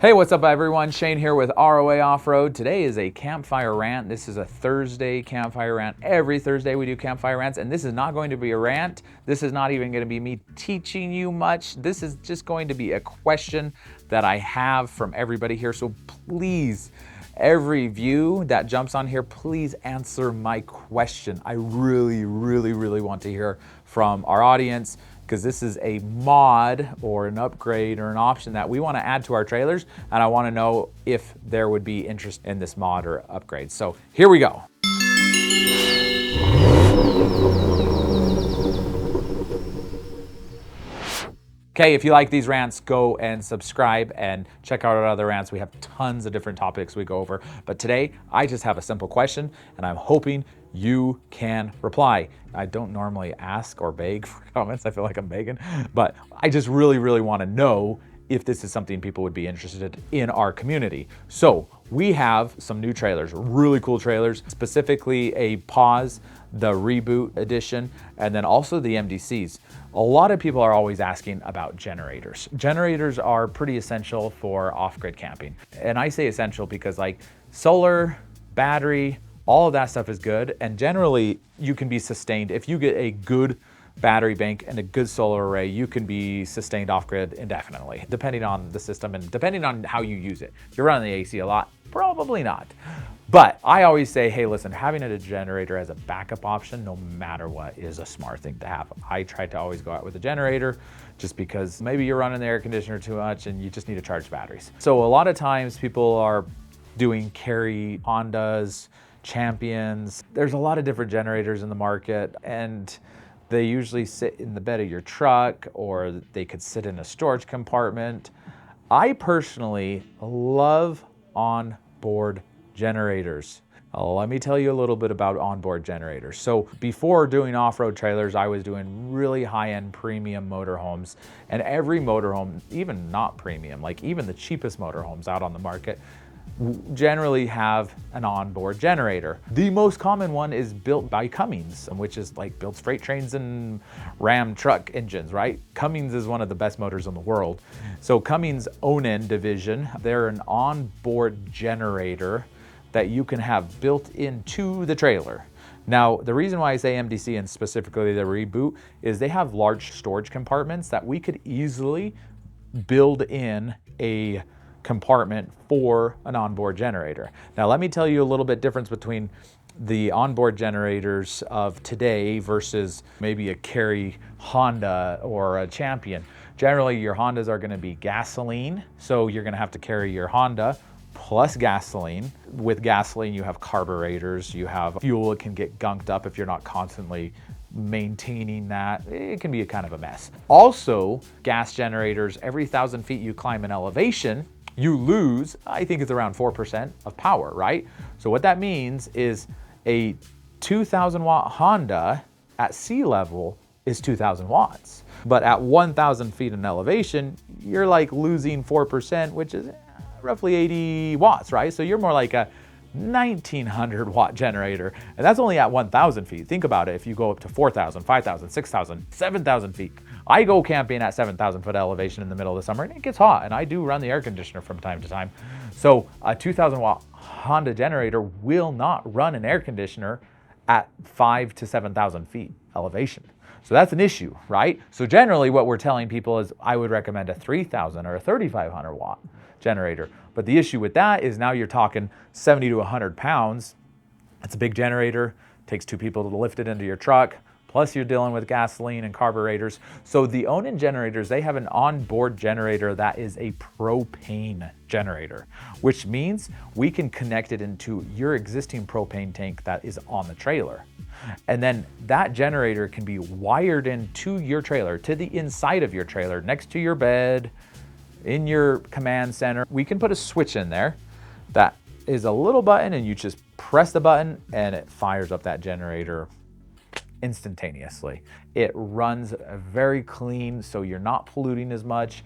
Hey, what's up everyone? Shane here with ROA Off-Road. Today is a Campfire rant. This is a Thursday Campfire rant. Every Thursday we do Campfire rants, and this is not going to be a rant. This is not even going to be me teaching you much. This is just going to be a question that I have from everybody here. So please, every view that jumps on here, please answer my question. I really want to hear from our audience, because this is a mod or an upgrade or an option that we want to add to our trailers, and I want to know if there would be interest in this mod or upgrade. So here we go. Okay, if you like these rants, go and subscribe and check out our other rants. We have tons of different topics we go over. But today, I just have a simple question, and I'm hoping you can reply. I don't normally ask or beg for comments. I feel like I'm begging, but I just really want to know if this is something people would be interested in our community. So we have some new trailers, really cool trailers, specifically a Pause, the Reboot edition, and then also the MDCs. A lot of people are always asking about generators. Generators are pretty essential for off-grid camping. And I say essential because like solar, battery, all of that stuff is good. And generally you can be sustained. If you get a good battery bank and a good solar array, you can be sustained off-grid indefinitely, depending on the system and depending on how you use it. If you're running the AC a lot, probably not. But I always say, hey, listen, having a generator as a backup option, no matter what, is a smart thing to have. I try to always go out with a generator just because maybe you're running the air conditioner too much and you just need to charge batteries. So a lot of times people are doing carry Hondas, Champions. There's a lot of different generators in the market, and they usually sit in the bed of your truck, or they could sit in a storage compartment. I personally love onboard generators. Let me tell you a little bit about onboard generators. So before doing off-road trailers, I was doing really high-end premium motorhomes, and every motorhome, even not premium, like even the cheapest motorhomes out on the market, generally have an onboard generator. The most common one is built by Cummings, which is like builds freight trains and Ram truck engines, right? Cummings is one of the best motors in the world. So Cummings Onan division, they're an onboard generator that you can have built into the trailer. Now, the reason why I say MDC and specifically the Reboot is they have large storage compartments that we could easily build in a compartment for an onboard generator. Now, let me tell you a little bit difference between the onboard generators of today versus maybe a carry Honda or a Champion. Generally, your Hondas are gonna be gasoline, so you're gonna have to carry your Honda plus gasoline. With gasoline, you have carburetors, you have fuel. It can get gunked up if you're not constantly maintaining that. It can be a kind of a mess. Also, gas generators, every 1,000 feet you climb in elevation, you lose, I think it's around 4% of power, right? So what that means is a 2,000 watt Honda at sea level is 2,000 watts. But at 1,000 feet in elevation, you're like losing 4%, which is roughly 80 watts, right? So you're more like a 1,900 watt generator, and that's only at 1,000 feet. Think about it. If you go up to 4,000, 5,000, 6,000, 7,000 feet. I go camping at 7,000 foot elevation in the middle of the summer, and it gets hot, and I do run the air conditioner from time to time. So a 2,000 watt Honda generator will not run an air conditioner at 5,000 to 7,000 feet elevation. So that's an issue, right? So generally what we're telling people is I would recommend a 3,000 or a 3,500 watt generator. But the issue with that is now you're talking 70 to 100 pounds. It's a big generator, takes two people to lift it into your truck, plus you're dealing with gasoline and carburetors. So the Onan generators, they have an onboard generator that is a propane generator, which means we can connect it into your existing propane tank that is on the trailer. And then that generator can be wired into your trailer, to the inside of your trailer, next to your bed, in your command center. We can put a switch in there that is a little button, and you just press the button and it fires up that generator instantaneously. It runs very clean, so you're not polluting as much.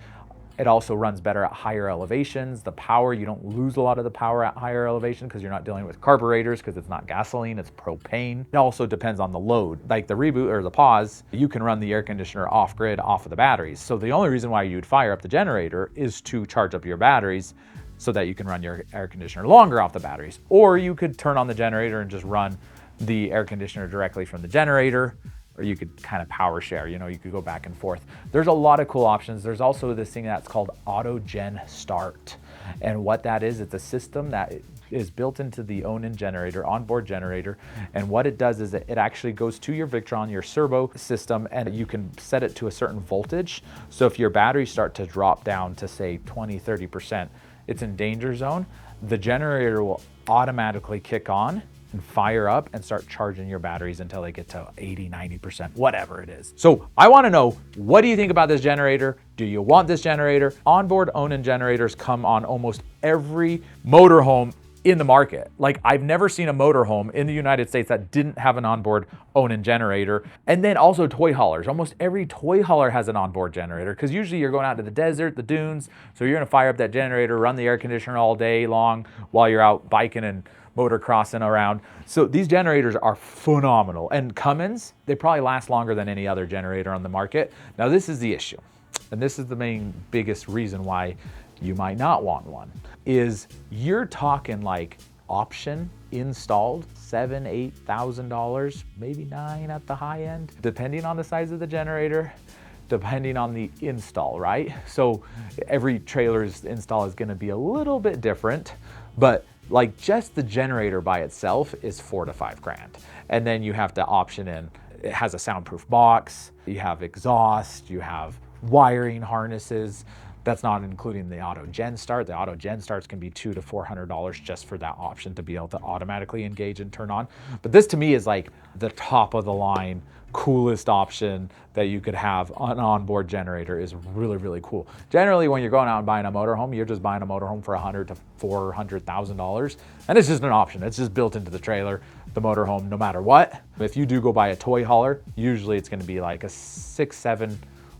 It also runs better at higher elevations. The power, you don't lose a lot of the power at higher elevation because you're not dealing with carburetors, because it's not gasoline, it's propane. It also depends on the load. Like the reboot or the pause, you can run the air conditioner off grid off of the batteries. So the only reason why you'd fire up the generator is to charge up your batteries so that you can run your air conditioner longer off the batteries. Or you could turn on the generator and just run the air conditioner directly from the generator, or you could kind of power share, you know, you could go back and forth. There's a lot of cool options. There's also this thing that's called Autogen Start. And what that is, it's a system that is built into the own-in generator, onboard generator. And what it does is it actually goes to your Victron, your servo system, and you can set it to a certain voltage. So if your batteries start to drop down to say 20, 30%, it's in danger zone, the generator will automatically kick on and fire up and start charging your batteries until they get to 80, 90%, whatever it is. So I wanna know, what do you think about this generator? Do you want this generator? Onboard own-in generators come on almost every motorhome in the market. Like, I've never seen a motorhome in the United States that didn't have an onboard own-in generator. And then also toy haulers. Almost every toy hauler has an onboard generator, because usually you're going out to the desert, the dunes, so you're gonna fire up that generator, run the air conditioner all day long while you're out biking and motocrossing around. So these generators are phenomenal. And Cummings, they probably last longer than any other generator on the market. Now this is the issue, and this is the biggest reason why you might not want one, is you're talking like option installed, $7,000, $8,000, maybe $9,000 at the high end, depending on the size of the generator, depending on the install, right? So every trailer's install is gonna be a little bit different, but like just the generator by itself is $4,000 to $5,000. And then you have to option in, it has a soundproof box, you have exhaust, you have wiring harnesses. That's not including the Autogen Start. The Autogen Starts can be $200 to $400 just for that option to be able to automatically engage and turn on. But this to me is like the top of the line, coolest option that you could have. An onboard generator is really, really cool. Generally, when you're going out and buying a motorhome, you're just buying a motorhome for $100,000 to $400,000. And it's just an option. It's just built into the trailer, the motorhome, no matter what. If you do go buy a toy hauler, usually it's gonna be like a $6,000, $7,000,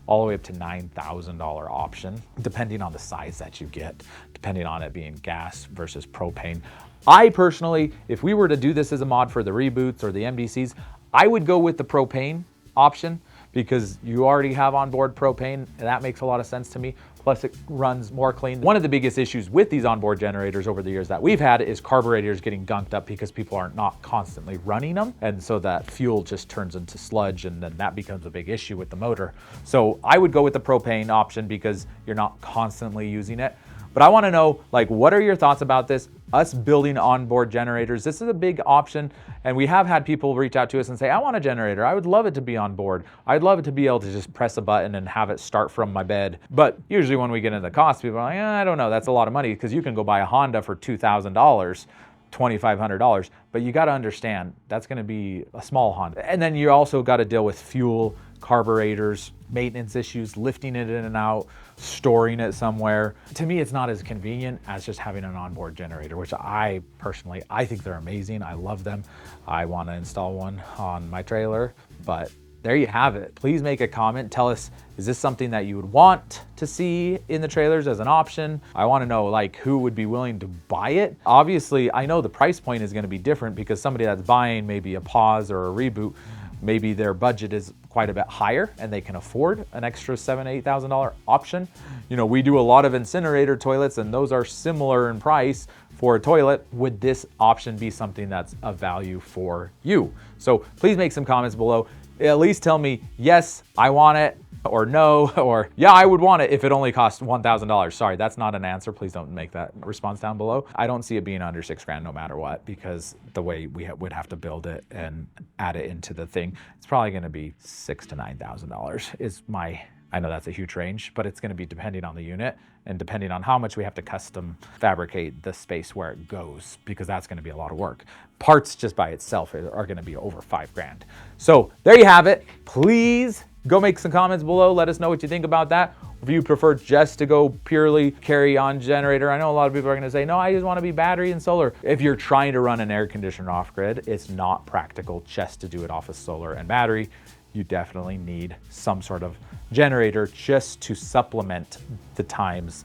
all the way up to $9,000 option, depending on the size that you get, depending on it being gas versus propane. I personally, if we were to do this as a mod for the reboots or the MDCs, I would go with the propane option, because you already have onboard propane, and that makes a lot of sense to me. Plus it runs more clean. One of the biggest issues with these onboard generators over the years that we've had is carburetors getting gunked up because people are not constantly running them. And so that fuel just turns into sludge, and then that becomes a big issue with the motor. So I would go with the propane option because you're not constantly using it. But I wanna know, like, what are your thoughts about this? Us building onboard generators, this is a big option. And we have had people reach out to us and say, I want a generator. I would love it to be on board. I'd love it to be able to just press a button and have it start from my bed. But usually when we get into the cost, people are like, I don't know, that's a lot of money, because you can go buy a Honda for $2,000, $2,500. But you gotta understand, that's gonna be a small Honda. And then you also gotta deal with fuel, carburetors, maintenance issues, lifting it in and out, storing it somewhere. To me, it's not as convenient as just having an onboard generator, which I personally, I think they're amazing. I love them. I want to install one on my trailer, but there you have it. Please make a comment. Tell us, is this something that you would want to see in the trailers as an option? I want to know, like, who would be willing to buy it. Obviously, I know the price point is going to be different, because somebody that's buying maybe a pause or a reboot, maybe their budget is quite a bit higher and they can afford an extra $7,000, $8,000 option. You know, we do a lot of incinerator toilets, and those are similar in price for a toilet. Would this option be something that's of value for you? So please make some comments below. At least tell me, yes, I want it, or no, or yeah, I would want it if it only costs $1,000. Sorry, that's not an answer. Please don't make that response down below. I don't see it being under $6,000 no matter what, because the way we would have to build it and add it into the thing, it's probably gonna be $6,000 to $9,000 is my, I know that's a huge range, but it's gonna be depending on the unit and depending on how much we have to custom fabricate the space where it goes, because that's gonna be a lot of work. Parts just by itself are gonna be over $5,000. So there you have it. Please go make some comments below. Let us know what you think about that. If you prefer just to go purely carry on generator, I know a lot of people are gonna say, no, I just wanna be battery and solar. If you're trying to run an air conditioner off grid, it's not practical just to do it off of solar and battery. you definitely need some sort of generator just to supplement the times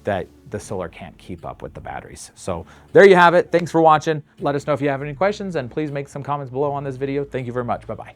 that the solar can't keep up with the batteries. So there you have it. Thanks for watching. Let us know if you have any questions, and please make some comments below on this video. Thank you very much. Bye-bye.